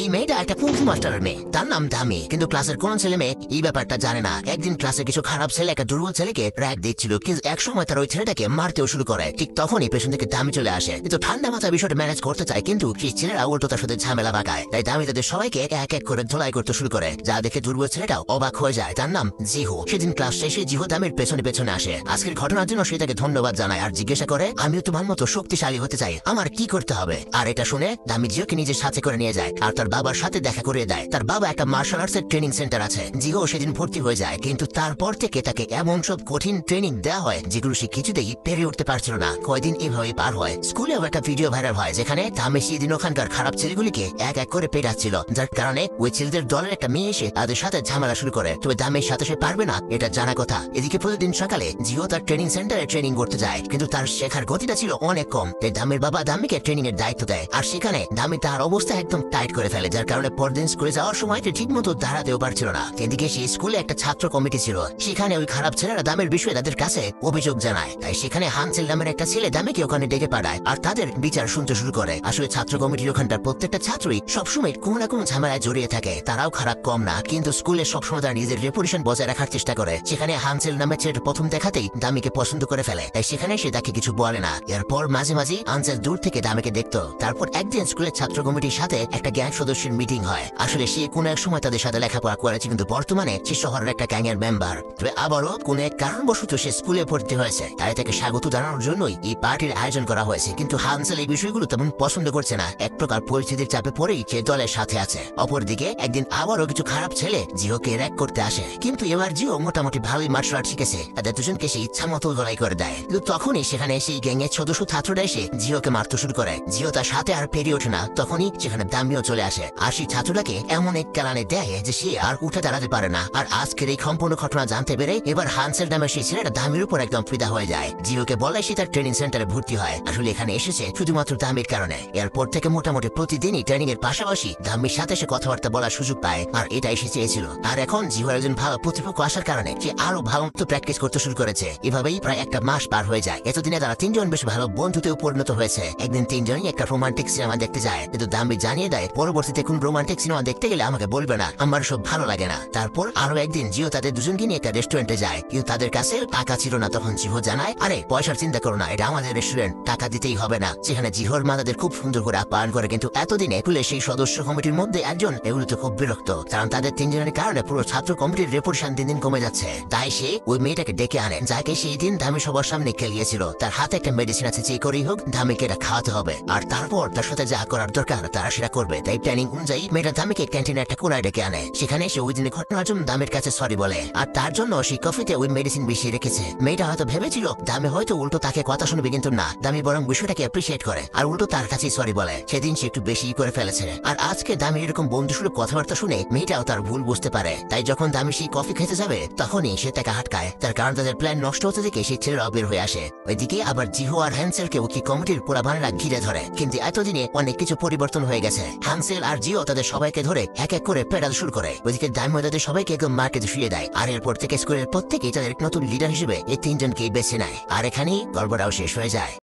এই মেয়েটা একটা কুংফু মাস্টারের মেয়ে, তার নাম দামি। কিন্তু ক্লাসের কোন ছেলে মেয়ে এই ব্যাপারটা জানে না। একদিন ক্লাসে কিছু খারাপ ছেলে একটা দুর্বল ছেলেকে র‍্যাগ দিচ্ছিল, কিন্তু এক সময় তার ওই ছেলেটাকে মারতেও শুরু করে। ঠিক তখনই পেছন থেকে দামি চলে আসে, কিন্তু ঠান্ডা মাথায় বিষয়টা ম্যানেজ করতে চায়, কিন্তু সেই ছেলেরা উল্টো তার সাথে ঝামেলা বাগায়। তাই দামি তাদের সবাইকে এক এক করে ধোলাই করতে শুরু করে, যা দেখে দুর্বল ছেলেটাও অবাক হয়ে যায়। তার নাম জিহু। সেদিন ক্লাস শেষে জিহু দামির পেছনে পেছনে আসে। আজকের ঘটনার জন্য সে তাকে ধন্যবাদ জানায় আর জিজ্ঞাসা করে, আমিও তোমার মতো শক্তিশালী হতে চাই, আমার কি করতে হবে? আর এটা শুনে দামি জিহুকে নিজের সাথে করে নিয়ে যায় আর তার বাবার সাথে দেখা করিয়ে দেয়। তার বাবা একটা মার্শাল আর্টস এর ট্রেনিং সেন্টার আছে। জিহু সেদিন ভর্তি হয়ে যায়, কিন্তু তারপর থেকে তাকে এমন সব কঠিন ট্রেনিং দেওয়া হয় যেগুলো সে কিছুতেই পেরে উঠতে পারছিল না। কয়দিন এভাবে পার হয়। স্কুলেও একটা ভিডিও ভাইরাল হয় যেখানে দামি সেদিন ওখানকার খারাপ ছেলেগুলিকে এক এক করে পেটাচ্ছিল, যার কারণে ওই ছেলেদের দলের একটা মেয়ে এসে তাদের সাথে ঝামেলা শুরু করে। তবে দামের সাথে সে পারবে না, এটা জানা কথা। এদিকে প্রতিদিন সকালে জিহু তার ট্রেনিং সেন্টারে ট্রেনিং করতে যায়, কিন্তু তার শেখার গতিটা ছিল অনেক কম। তাই দামের বাবা দামিকে ট্রেনিং এর দায়িত্ব দেয়, আর সেখানে দামি তার অবস্থা একদম টাইট করে ফেলে, যার কারণে পরদিন স্কুলে যাওয়ার সময় ঠিক মতো দাঁড়াতেও পারছিল না। এদিকে সেই স্কুলে একটা ছাত্র কমিটি ছিল, সেখানে ওই খারাপ ছেলেরা দামের বিষয়ে তাদের কাছে অভিযোগ জানায়। তাই সেখানে হানসেল নামের একটা ছেলে দামিকে ওখানে ডেকে পাঠায় আর তাদের বিচার শুনতে শুরু করে। আসলে ছাত্র কমিটির ওখানটার প্রত্যেকটা ছাত্রই সবসময় কোনো না কোনো ঝামেলায় জড়িয়ে থাকে, তারাও খারাপ কম না, কিন্তু স্কুলে সবসময় তারা নিজের রেপুটেশন বজায় রাখার চেষ্টা করে। সেখানে হানসেল নামের ছেলেটা প্রথম দেখাতেই দামিকে পছন্দ করে ফেলে, তাই সেখানে সে তাকে কিছু বলে না। এরপর মাঝে মাঝে হানসেল দূর থেকে দামিকে দেখতো। তারপর একদিন স্কুলের ছাত্র কমিটির সাথে একটা গ্যাং সদস্যের মিটিং হয়। আসলে সে কোনো এক সময় তাদের সাথে লেখাপড়া করেছে, কিন্তু বর্তমানে সে শহরের একটা গ্যাং এর মেম্বার। তবে আবারও কোনো এক কারণবশত সে স্কুলে ভর্তি হয়েছে, তাই তাকে স্বাগত জানানোর জন্যই এই পার্টির আয়োজন করা হয়েছে। কিন্তু হানসেল এই বিষয়গুলো তেমন পছন্দ করছে না, এক প্রকার পরিস্থিতির চাপে পড়েই সে দলের সাথে আছে। অপরদিকে একদিন আবারও কিছু খারাপ ছেলে জিওকে র‍্যাগ করতে আসে, কিন্তু এবার জিও মোটামুটি ভালোই মার্শাল আর্ট শিখেছে, তাদের দুজনকে সে ইচ্ছা মতো লড়াই করে দেয়। কিন্তু তখনই সেখানে সেই গ্যাং এর সদস্য ছাত্ররা এসে জিওকে মারতে শুরু করে। জিও তার সাথে আর পেরিয়ে ওঠে না, তখনই সেখানে দামিও চলে আসে আর সেই ছাত্রটাকে এমন এক কেলানে দেয় যে সে আর উঠে দাঁড়াতে পারে না। আর আজকের এই সম্পূর্ণ ঘটনা জানতে পেরে এবার হানসেল নামের সেই ছেলেটা দামির উপর একদম ফিদা হয়ে যায়। জিওকে বলে সে তার ট্রেনিং সেন্টারে ভর্তি হয়, আসলে এখানে এসেছে শুধুমাত্র দামির কারণে। এরপর থেকে মোটামুটি প্রতিদিনই ট্রেনিং এর পাশাপাশি দামির সাথে সে কথাবার্তা বলার সুযোগ পায়, আর এটাই সে চেয়েছিল। আর এখন জিওর একজন ভালো প্রতিপক্ষ আসার কারণে সে আরো ভালো মতো প্র্যাকটিস করতে শুরু করেছে। এভাবেই প্রায় একটা মাস পার হয়ে যায়। এতদিনে তারা তিনজন বেশ ভালো বন্ধুতেও পরিণত হয়েছে। একদিন তিনজনই একটা রোমান্টিক সিনেমা দেখতে যায়, কিন্তু দামি জানিয়ে দেয় পরবর্তীতে কোন রোমান্টিক সিনেমা দেখতে গেলে আমাকে বলবে না, আমার সব ভালো লাগে না। তারপর আরো একদিন জিও তাদের দুজনকে নিয়ে একটা রেস্টুরেন্টে যায়, কিন্তু তাদের কাছে টাকা ছিল না। তখন জিহো জানায়, আরে পয়সার চিন্তা করো না, এটা আমাদের রেস্টুরেন্ট, টাকা দিতেই হবে না। সেখানে জিহোর মা তাদের খুব সুন্দর করে আপ্যায়ন করে, কিন্তু এতদিনে খুলে সেই সদস্য কমিটির মধ্যে একজন এগুলোতে খুব বিরক্ত, কারণ তাদের তিনজনের কারণে পুরো ছাত্র কমিটির রেপুটেশন দিন দিন কমে যাচ্ছে। তাই সে ওই মেয়েটাকে ডেকে আনে, যাকে সেই দিন দামি সবার সামনে খেলিয়েছিল। তার হাতে একটা মেডিসিন আছে, যে করেই হোক দামিকে এটা খাওয়াতে হবে, আর তারপর তার সাথে যা করার দরকার তারা সেটা করবে। তাই প্ল্যানিং অনুযায়ী মেয়েটা দামিকে ক্যান্টিনে একটা কোনায় ডেকে আনে। সেখানে সে ওই দিনের ঘটনার জন্য দামের কাছে সরি বলে, আর তার জন্য সেই কফিতে ওই মেডিসিন মিশিয়ে রেখেছে। মেয়েটা হয়তো ভেবেছিল দামি হয়তো উল্টো তাকে কথা শুনবে, কিন্তু না, দামি বরং বিষয়টাকে অ্যাপ্রিসিয়েট করে আর উল্টো তার কাছে সরি বলে। সেদিন সে একটু বেশি করে ফেলেছে, আর আজকে দামি এরকম বন্ধুসুলভ কথাবার্তা শুনে মেয়েটাও তার ভুল বুঝতে পারে। তাই যখন দামি সেই কফি খেতে যাবে তখনই সে তাকে হাটকায়, তার কারণ তাদের প্ল্যান নষ্ট হতে দেখে সেই ছেলেরা বের হয়ে আসে। ওইদিকে আবার জিহো আর হ্যান্সেলকে ওই কমিটির পোলাপানেরা ঘিরে ধরে, কিন্তু এতদিনে অনেক কিছু পরিবর্তন হয়ে গেছে। হ্যান্সেল আর জিও তাদের সবাইকে ধরে এক এক করে পেডাল শুরু করে। ওইদিকে দামি তাদের সবাইকে একদম মার্কেটে শুয়ে দেয়, আর এরপর থেকে স্কুলের প্রত্যেকেই তাদের নতুন লিডার হিসেবে এই তিনজনকেই বেছে নেয়। আর এখানেই গল্পটাও শেষ হয়ে যায়।